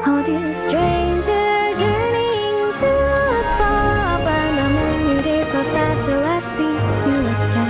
Oh, dear stranger, journeying to a bar, but not many days pass fast till I see you again.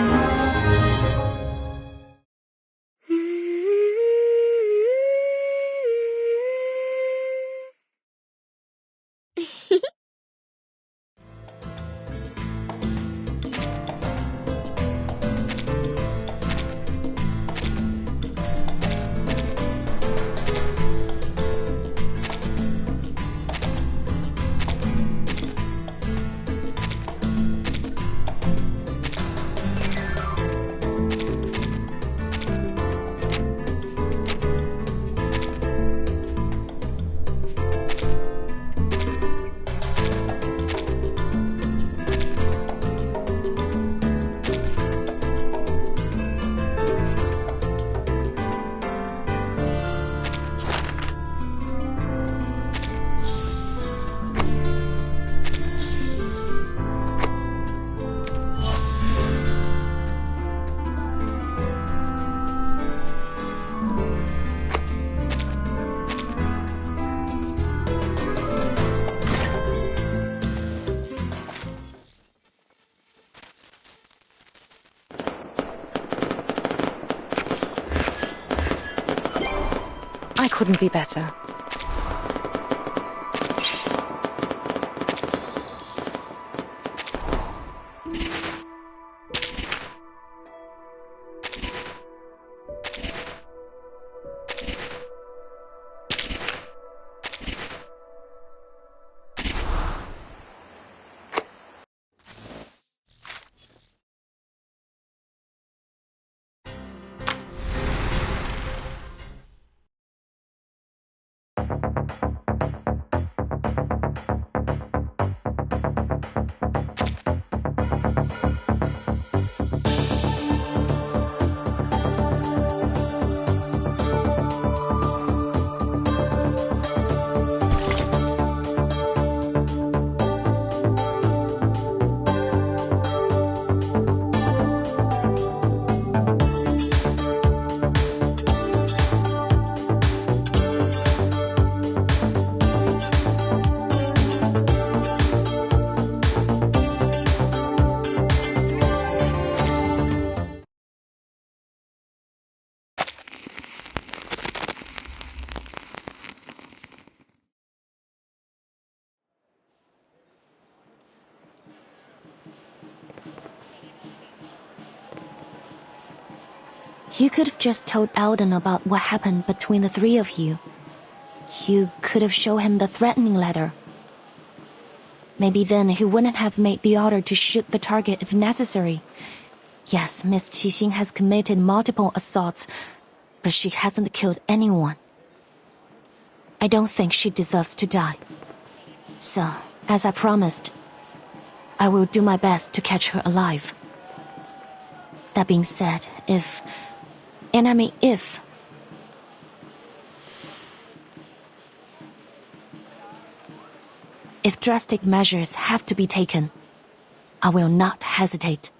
I couldn't be better. You could have just told Alden about what happened between the three of you. You could have shown him the threatening letter. Maybe then he wouldn't have made the order to shoot the target if necessary. Yes, Miss Qixing has committed multiple assaults, but she hasn't killed anyone. I don't think she deserves to die. So, as I promised, I will do my best to catch her alive. That being said, if drastic measures have to be taken, I will not hesitate.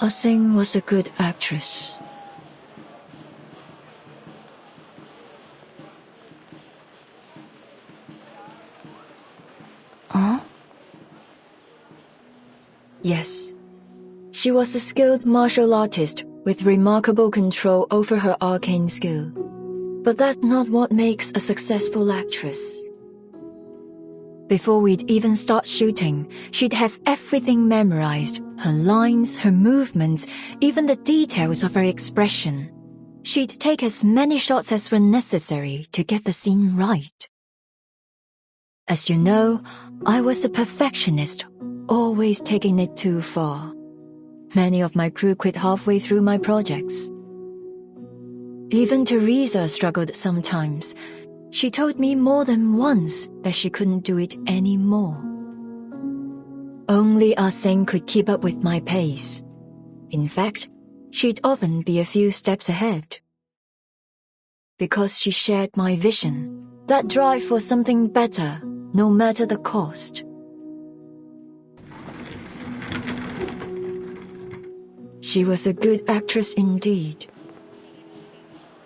Ah Xing was a good actress. Huh? Yes. She was a skilled martial artist with remarkable control over her arcane skill. But that's not what makes a successful actress. Before we'd even start shooting, she'd have everything memorized. Her lines, her movements, even the details of her expression. She'd take as many shots as were necessary to get the scene right. As you know, I was a perfectionist, always taking it too far. Many of my crew quit halfway through my projects. Even Teresa struggled sometimes. She told me more than once that she couldn't do it anymore. Only Ah Xing could keep up with my pace. In fact, she'd often be a few steps ahead. Because she shared my vision, that drive for something better, no matter the cost. She was a good actress indeed.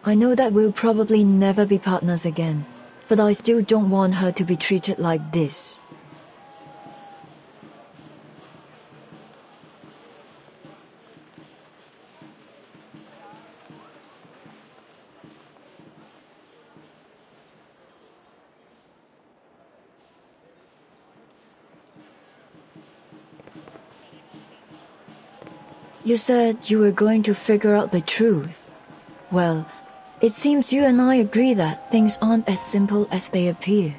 I know that we'll probably never be partners again, but I still don't want her to be treated like this. You said you were going to figure out the truth. Well, it seems you and I agree that things aren't as simple as they appear.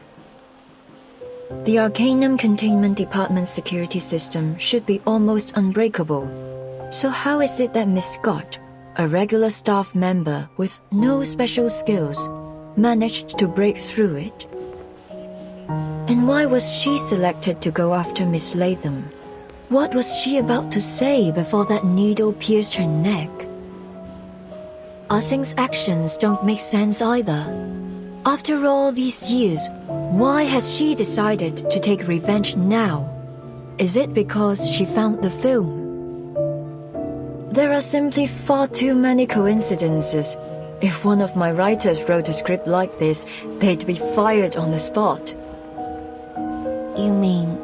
The Arcanum Containment Department's security system should be almost unbreakable. So how is it that Miss Scott, a regular staff member with no special skills, managed to break through it? And why was she selected to go after Miss Latham? What was she about to say before that needle pierced her neck? Ah Sing's actions don't make sense either. After all these years, why has she decided to take revenge now? Is it because she found the film? There are simply far too many coincidences. If one of my writers wrote a script like this, they'd be fired on the spot. You mean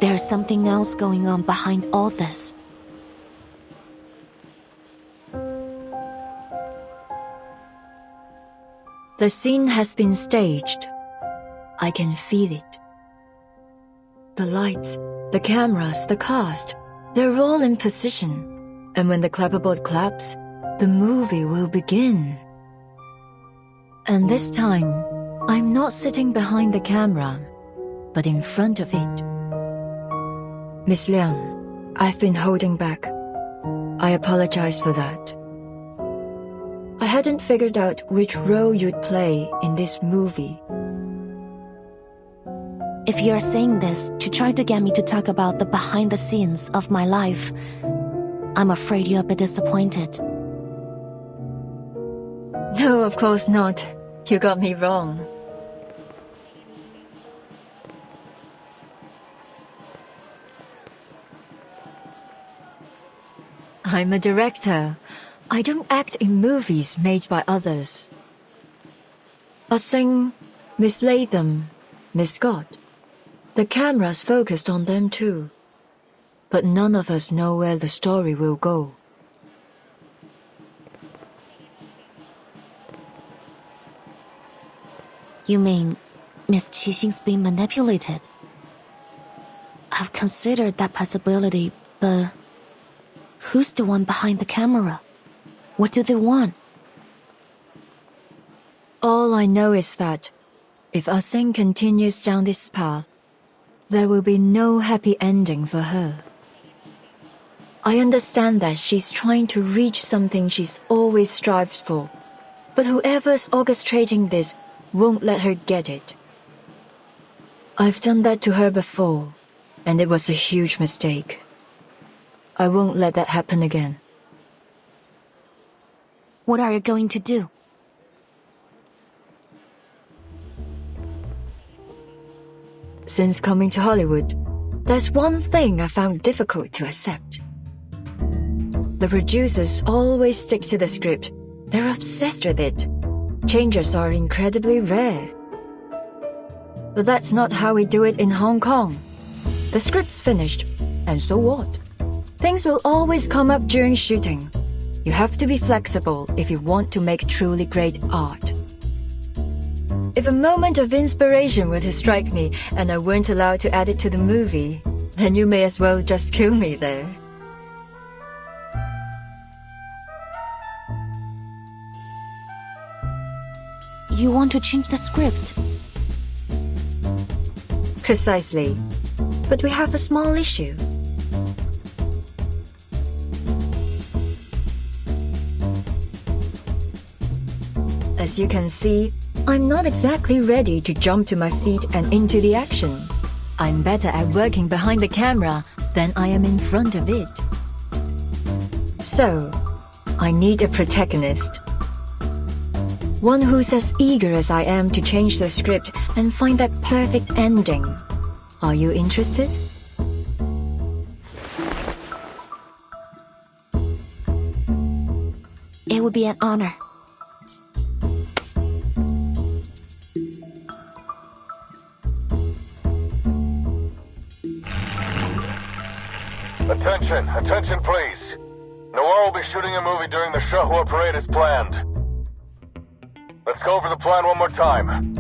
there's something else going on behind all this? The scene has been staged. I can feel it. The lights, the cameras, the cast, they're all in position. And when the clapperboard claps, the movie will begin. And this time, I'm not sitting behind the camera, but in front of it. Miss Liang, I've been holding back. I apologize for that. I hadn't figured out which role you'd play in this movie. If you're saying this to try to get me to talk about the behind the scenes of my life, I'm afraid you'll be disappointed. No, of course not. You got me wrong. I'm a director. I don't act in movies made by others. Ah Sing, Miss Latham, Miss Scott. The camera's focused on them too. But none of us know where the story will go. You mean Miss Qixing's being manipulated? I've considered that possibility, but who's the one behind the camera? What do they want? All I know is that if Ah Sing continues down this path, there will be no happy ending for her. I understand that she's trying to reach something she's always strived for, but whoever's orchestrating this won't let her get it. I've done that to her before, and it was a huge mistake. I won't let that happen again. What are you going to do? Since coming to Hollywood, there's one thing I found difficult to accept. The producers always stick to the script. They're obsessed with it. Changes are incredibly rare. But that's not how we do it in Hong Kong. The script's finished, and so what? Things will always come up during shooting. You have to be flexible if you want to make truly great art. If a moment of inspiration were to strike me and I weren't allowed to add it to the movie, then you may as well just kill me there. You want to change the script? Precisely. But we have a small issue. As you can see, I'm not exactly ready to jump to my feet and into the action. I'm better at working behind the camera than I am in front of it. So, I need a protagonist. One who's as eager as I am to change the script and find that perfect ending. Are you interested? It would be an honor. Attention, attention please. Noir will be shooting a movie during the Shahua parade as planned. Let's go over the plan one more time.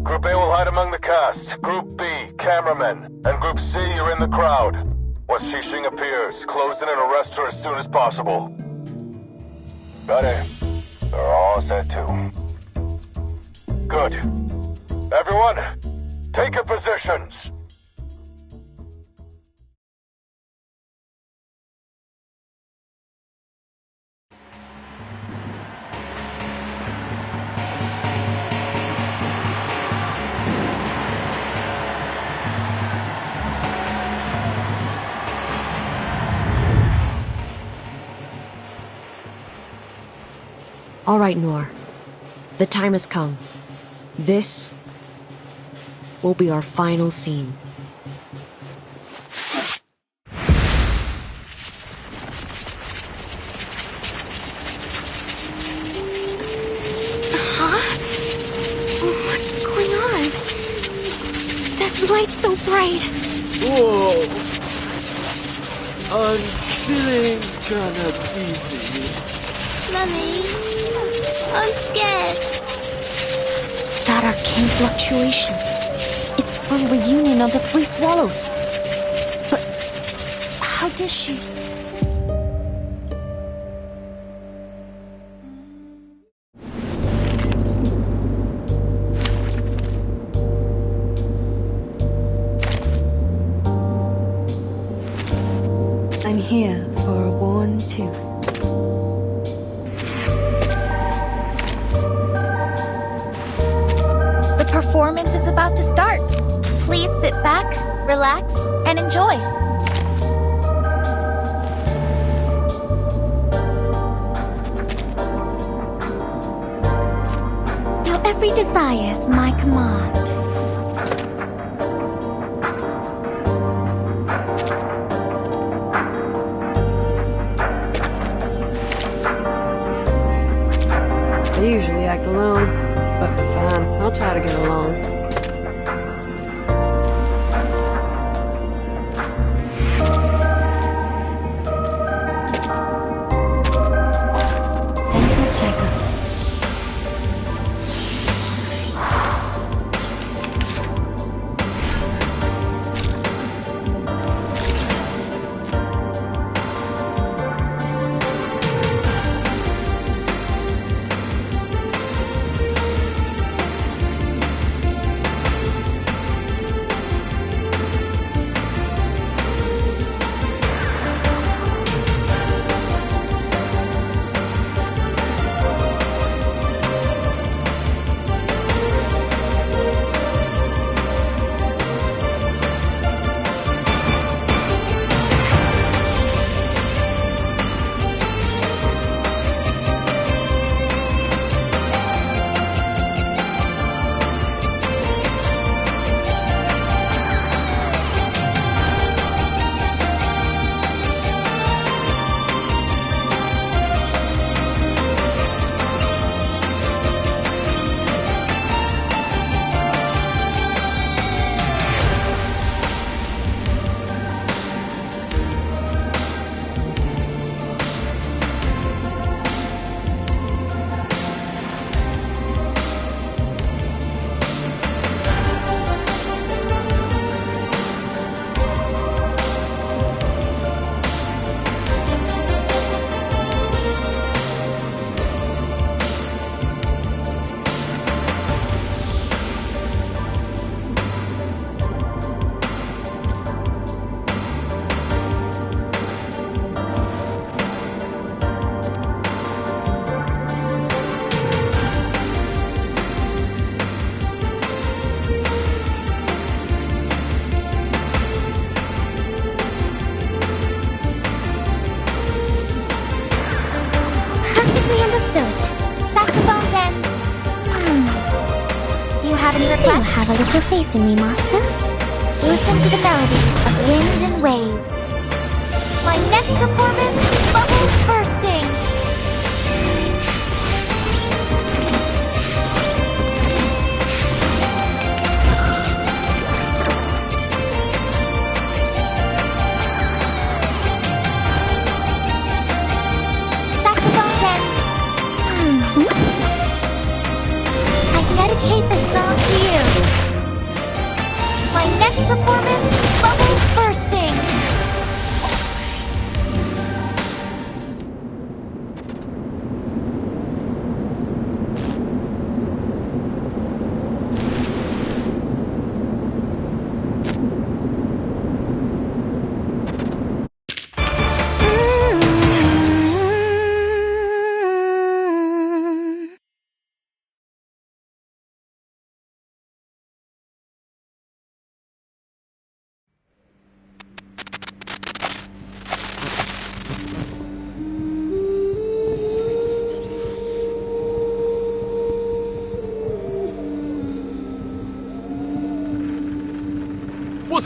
Group A will hide among the cast. Group B, cameramen. And Group C, you're in the crowd. Once Xixing appears, close in and arrest her as soon as possible. Got it. They're all set too. Good. Everyone, take your positions. All right, Noir. The time has come. This will be our final scene. What's going on? That light's so bright. Whoa! I'm feeling kinda dizzy. Mummy, I'm scared. That arcane fluctuation. It's from reunion of the Three Swallows. But how did she... I'm here for a worn tooth. The performance is about to start. Please sit back, relax, and enjoy. Now every desire is my command. I usually act alone, but fine, I'll try to get along. Dental checkup. Perfectly understood. Saxophones and... Do you have any requests? Have a little faith in me, Master. Listen to the melodies of wind and waves. My next performance, bubbles bursting.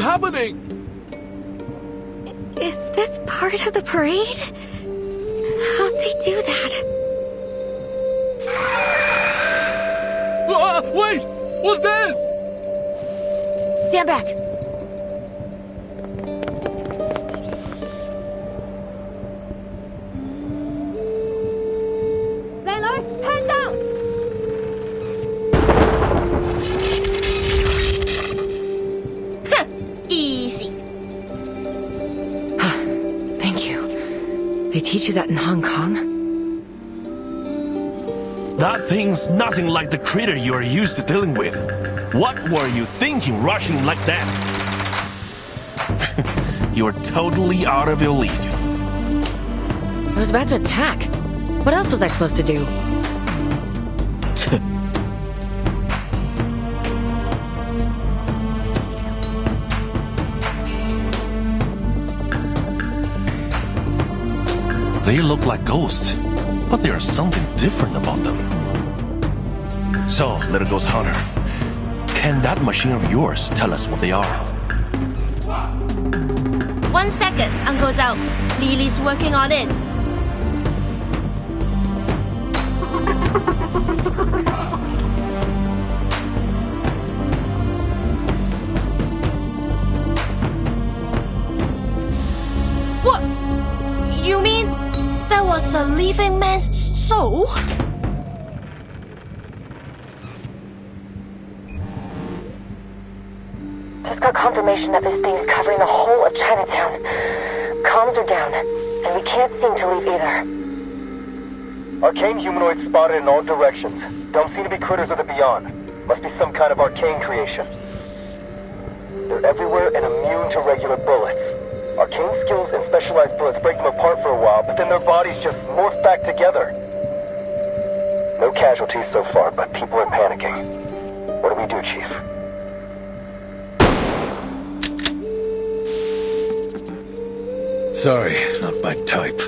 happening? Is this part of the parade? How'd they do that? Wait! What's this? Stand back! Landlord, hand down! Easy. Thank you. They teach you that in Hong Kong? That thing's nothing like the critter you are used to dealing with. What were you thinking rushing like that? You're totally out of your league. I was about to attack. What else was I supposed to do? They look like ghosts, but there's something different about them. So, Little Ghost Hunter, can that machine of yours tell us what they are? 1 second, Uncle Zhao. Lily's working on it. What? You mean that was a living man's soul? Just got confirmation that this thing's covering the whole of Chinatown. Comms are down, and we can't seem to leave either. Arcane humanoids spotted in all directions. Don't seem to be critters of the beyond. Must be some kind of arcane creation. They're everywhere and immune to regular bullets. Arcane skills and specialized bullets break them apart for a while, but then their bodies just morph back together. No casualties so far, but people are panicking. What do we do, Chief? Sorry, not my type.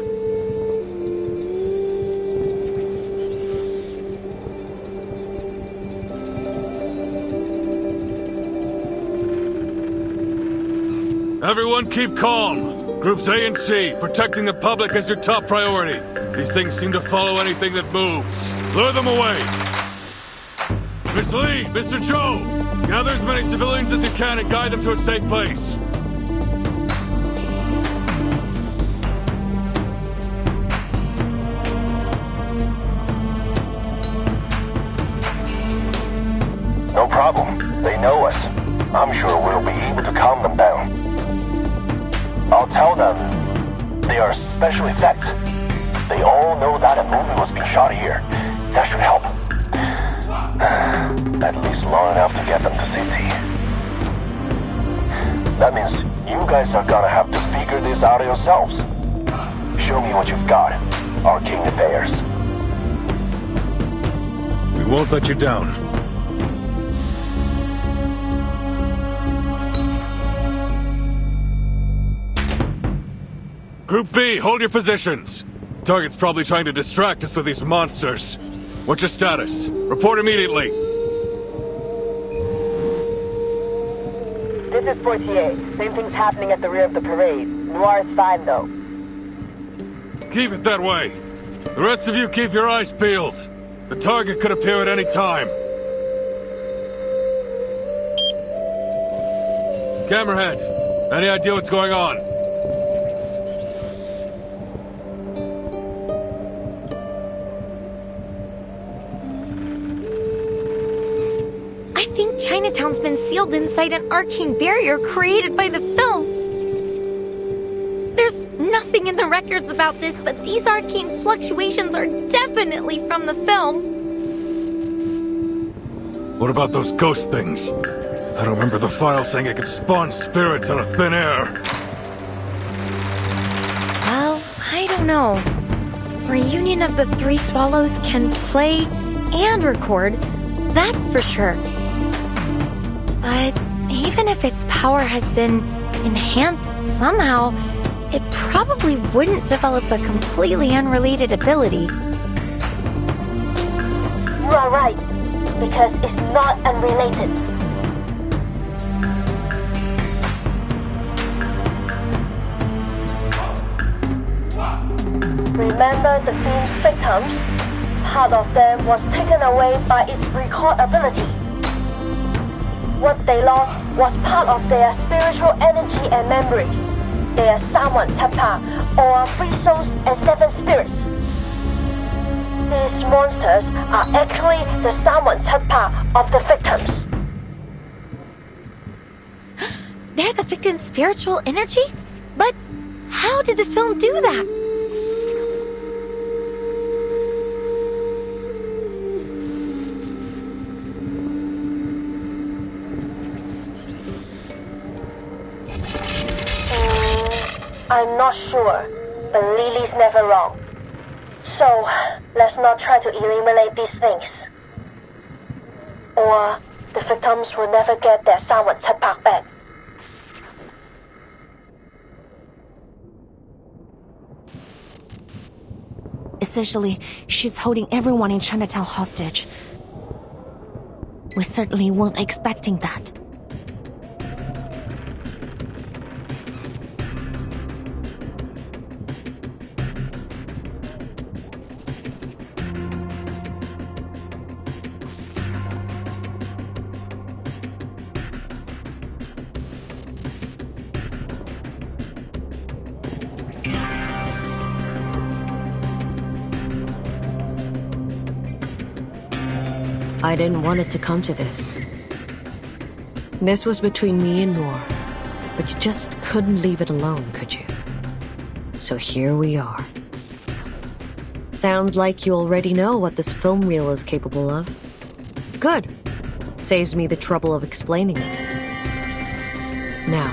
Everyone keep calm. Groups A and C, protecting the public is your top priority. These things seem to follow anything that moves. Lure them away. Miss Lee, Mr. Joe, gather as many civilians as you can and guide them to a safe place. No problem. They know us. I'm sure we'll be able to calm them down. I'll tell them they are special effects. They all know that a movie was being shot here. That should help. At least long enough to get them to safety. That means you guys are gonna have to figure this out yourselves. Show me what you've got, Arcane Affairs. We won't let you down. Group B, hold your positions. Target's probably trying to distract us with these monsters. What's your status? Report immediately. This is Fortier. Same thing's happening at the rear of the parade. Noir is fine, though. Keep it that way. The rest of you keep your eyes peeled. The target could appear at any time. Camerahead, any idea what's going on? I think Chinatown's been sealed inside an arcane barrier created by the film. There's nothing in the records about this, but these arcane fluctuations are definitely from the film. What about those ghost things? I don't remember the file saying it could spawn spirits out of thin air. Well, I don't know. Reunion of the Three Swallows can play and record, that's for sure. But even if its power has been enhanced somehow, it probably wouldn't develop a completely unrelated ability. You are right, because it's not unrelated. Remember the film's victims? Part of them was taken away by its record ability. What they lost was part of their spiritual energy and memory. They are Sawan Tapa, or 3 souls and 7 spirits. These monsters are actually the Sawan Tapa of the victims. They're the victim's spiritual energy? But how did the film do that? I'm not sure, but Lily's never wrong. So, let's not try to eliminate these things. Or the victims will never get their Sawan Tapak back. Essentially, she's holding everyone in Chinatown hostage. We certainly weren't expecting that. I didn't want it to come to this. This was between me and Noor, but you just couldn't leave it alone, could you? So here we are. Sounds like you already know what this film reel is capable of. Good. Saves me the trouble of explaining it. Now,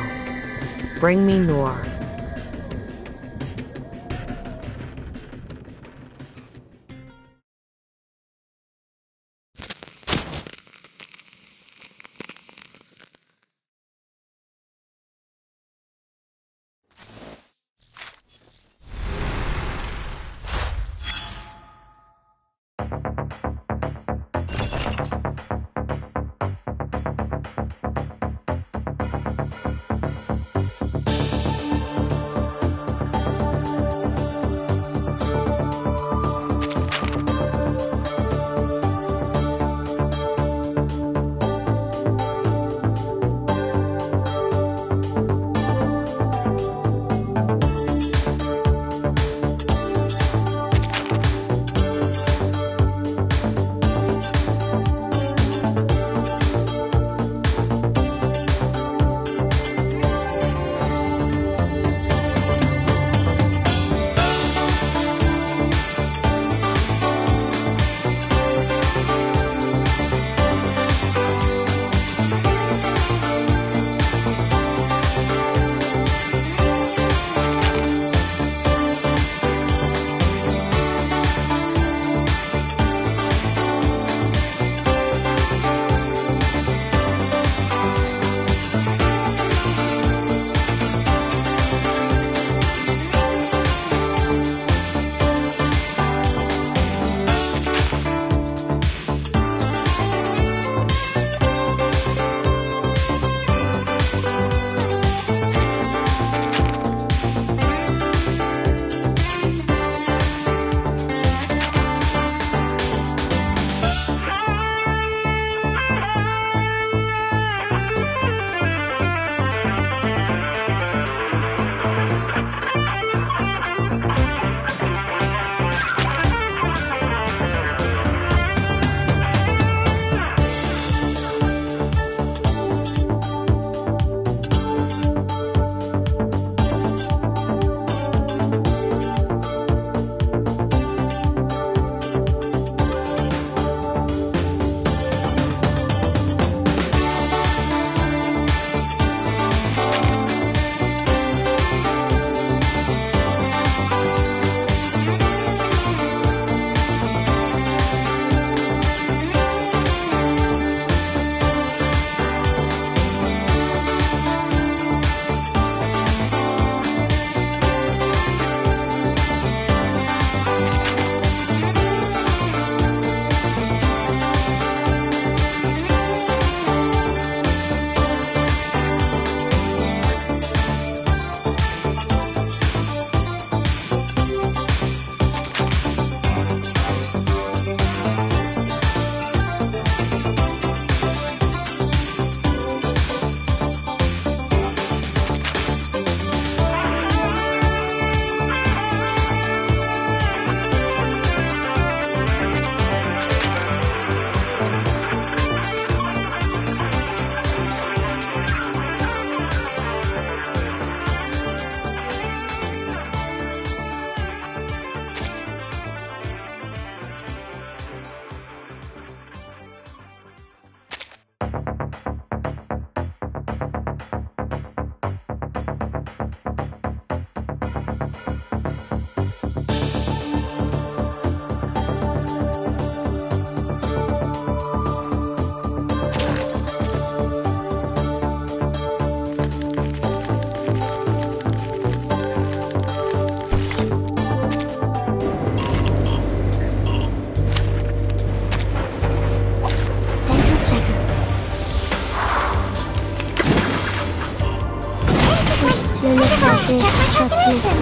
bring me Noor.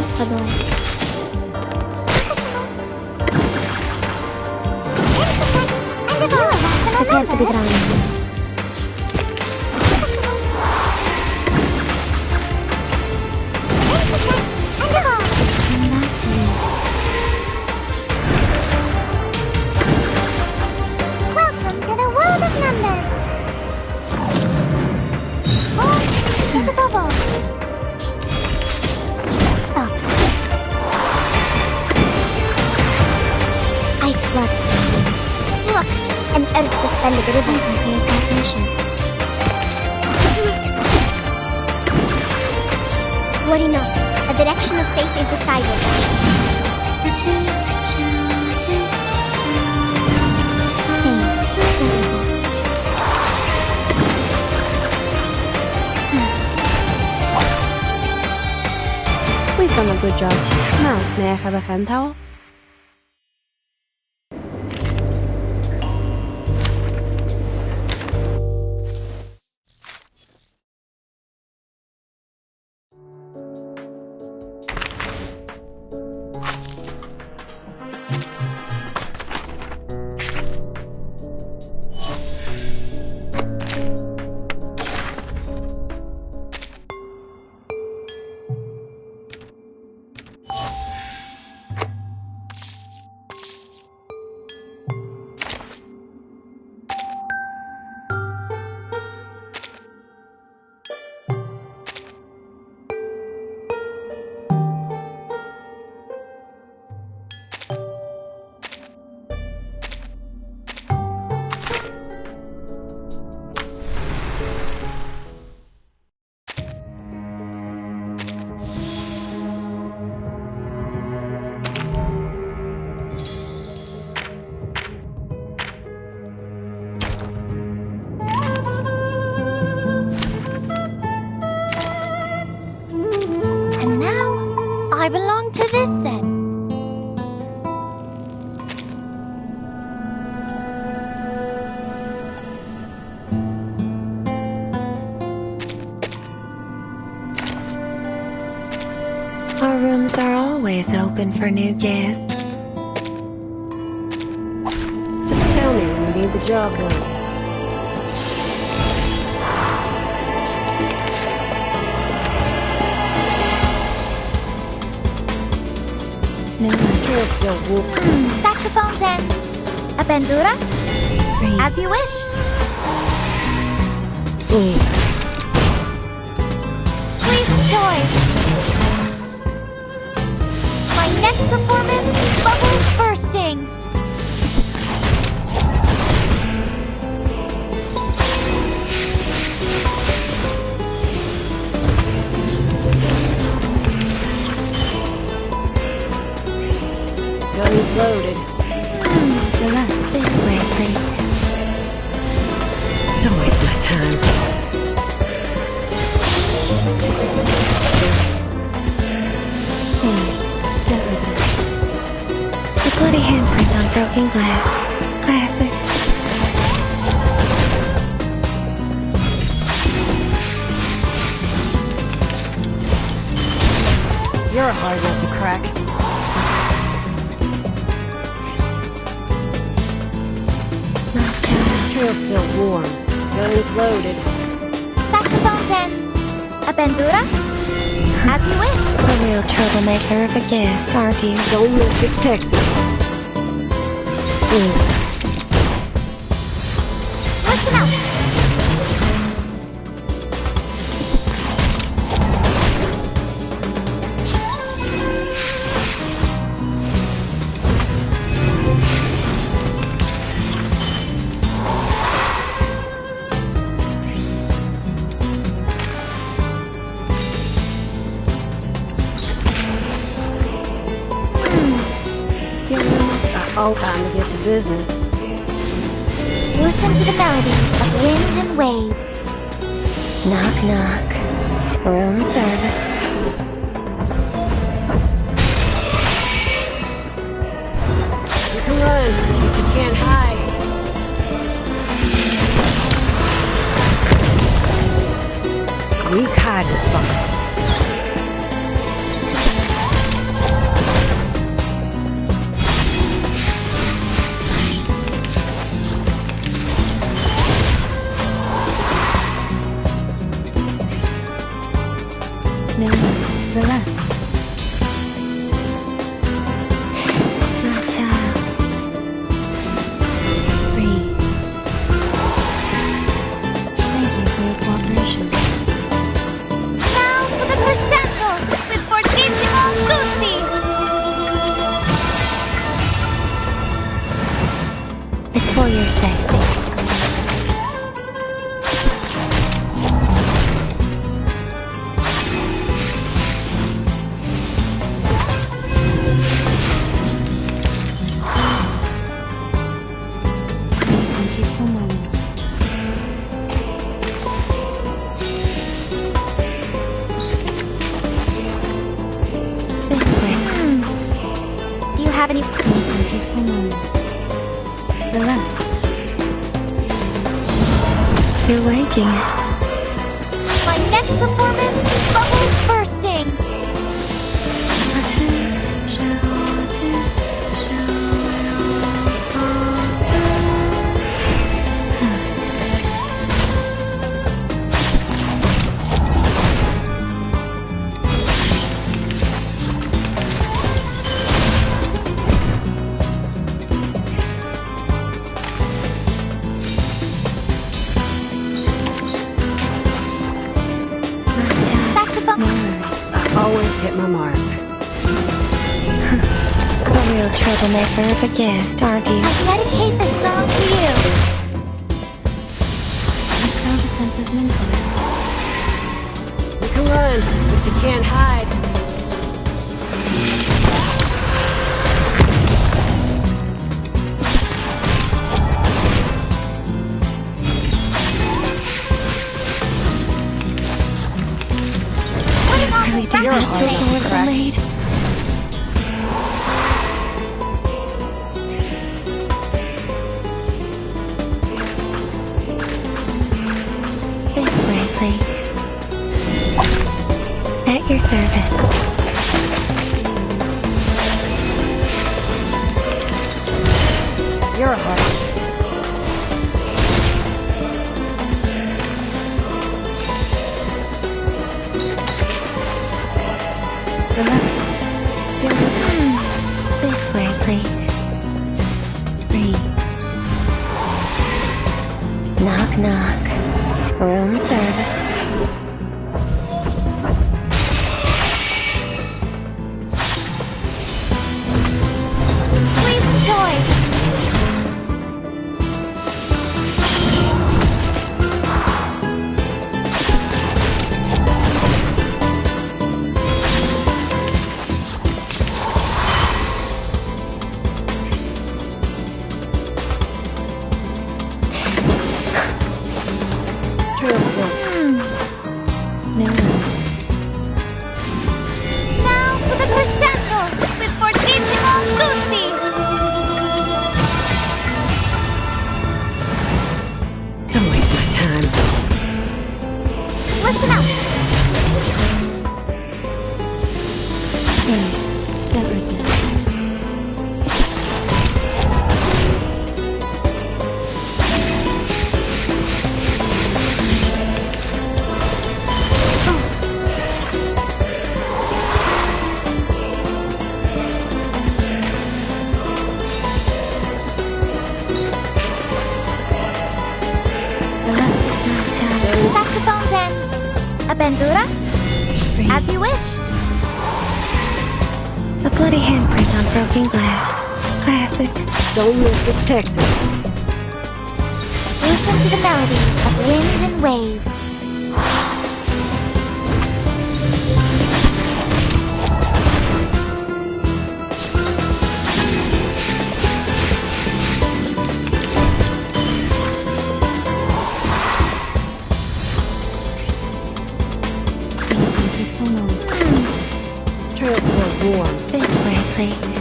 Господу. Потерпи, Бедрана. Welcome to the world of numbers. Oh, there's a bubble. Stop. Ice blood. Look, an earth-suspended ribbon from clear transmission. Worry not. The direction of fate is decided. We've done a good job. Now, may I have a hand towel? And now, I belong to this set. Our rooms are always open for new guests. Just tell me when you need the job done. No You're still whooping. Saxophones and a bandura? As you wish. Please enjoy. My next performance, bubbles bursting. Gun's loaded. This way, please. Don't waste my time. Please, don't resist. The bloody handprint on broken glass. Classic. You're a hard nut to crack. Trail's still warm. Gun's loaded. Saxophones and a bandura? As you wish. A real troublemaker of a guest, aren't you? Don't miss Big Texas. Listen up. All time to get to business. Listen to the melodies of wind and waves. Knock, knock. Room service. You can run, but you can't hide. Weak hiding spot. have any... Need some peaceful moments. Relax. You're liking it. My next performance is bubbles bursting! Always hit my mark. A real troublemaker of a guest, aren't you? I dedicate this song to you! Let's have a sentimental. You can run, but you can't hide. You're a hard Maid. This way, please. At your service. You're a hard. This way, please. Breathe. Knock, knock. Room service. Please enjoy! No worries. Now for the crescendo with Fortissimo Tutti! Don't waste my time. Listen up! Please, don't resist. Saxophones and... a bandura? As you wish. A bloody handprint on broken glass. Classic. Don't miss the Texas. Listen to the melodies of wind and waves. Need some peaceful moments. Trail's still warm. This way, please.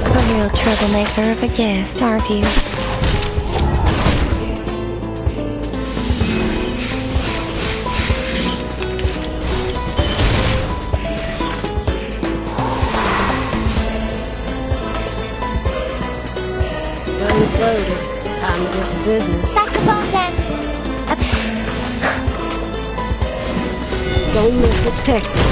A real troublemaker of a guest, aren't you? Guns loaded. Time to get to business. Saxophones and... Don't miss the Texas.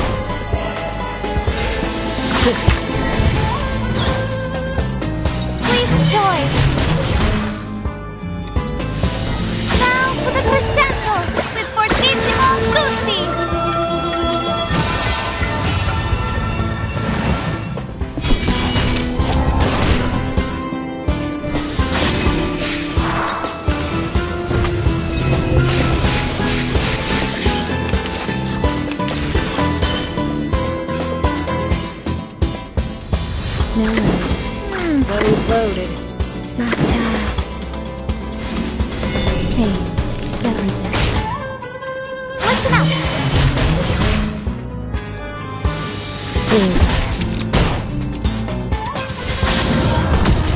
Please enjoy! Now for the crescendo with Fortissimo Tutti! No worries. Belly's loaded. Matcha. Hey, get reset. Listen up.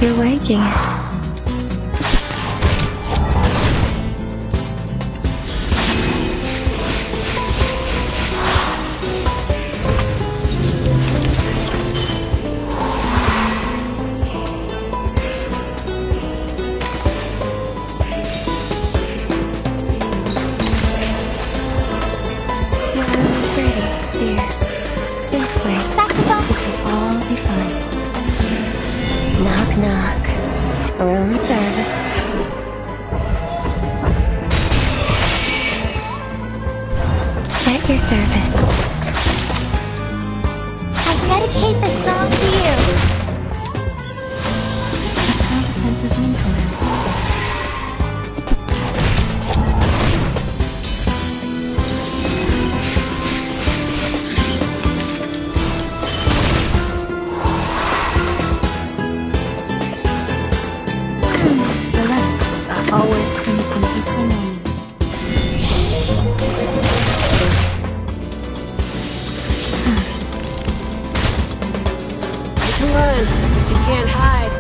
You're waking. Your room is ready, dear. This way. Saxophone. It'll all be fine. Knock, knock. Room service. At your service. I dedicate this song to you. I smell the scent of mint oil. Relax. Always need some peaceful moments. You can run, but you can't hide.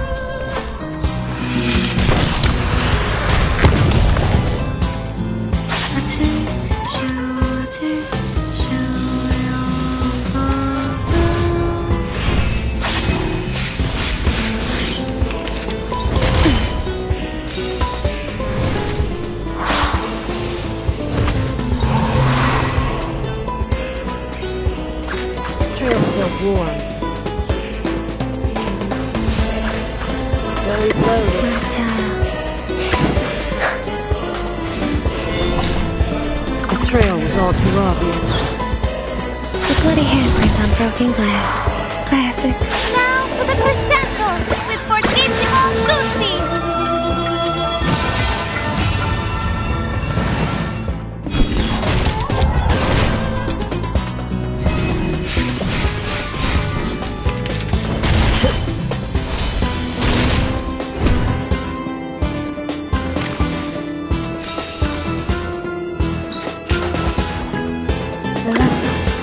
Trail's still warm. Belly's loaded. The trail was all too obvious. The bloody handprint on broken glass. Classic. Now for the crescendo with Fortissimo Lucy.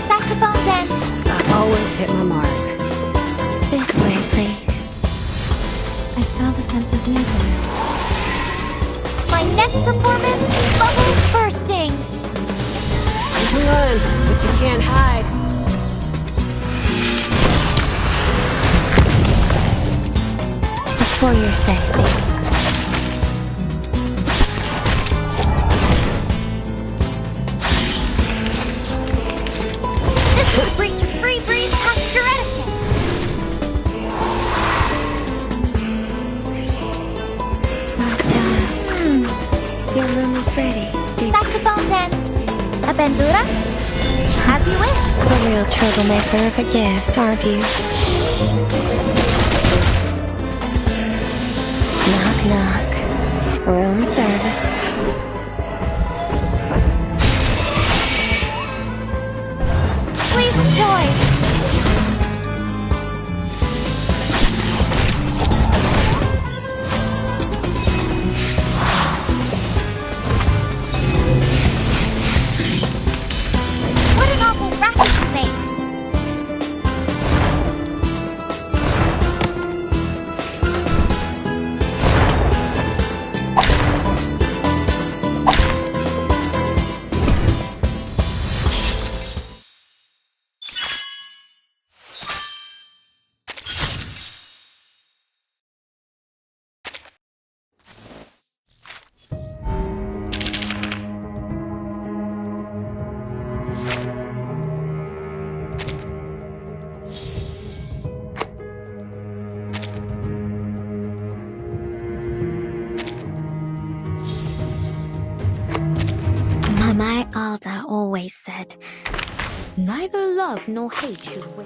Saxophones and I always hit my mark. This way, please. I smell the scent of mint oil. my next performance, bubbles bursting. You can run, but you can't hide. For your sake. This is a breach of free breeze passenger etiquette. Masha, your room is ready. Saxophones and a bandura? As you wish. A real troublemaker of a guest, aren't you? Knock, knock. Room service. Please enjoy. What an awful racket you make. My Alda always said, neither love nor hate you will.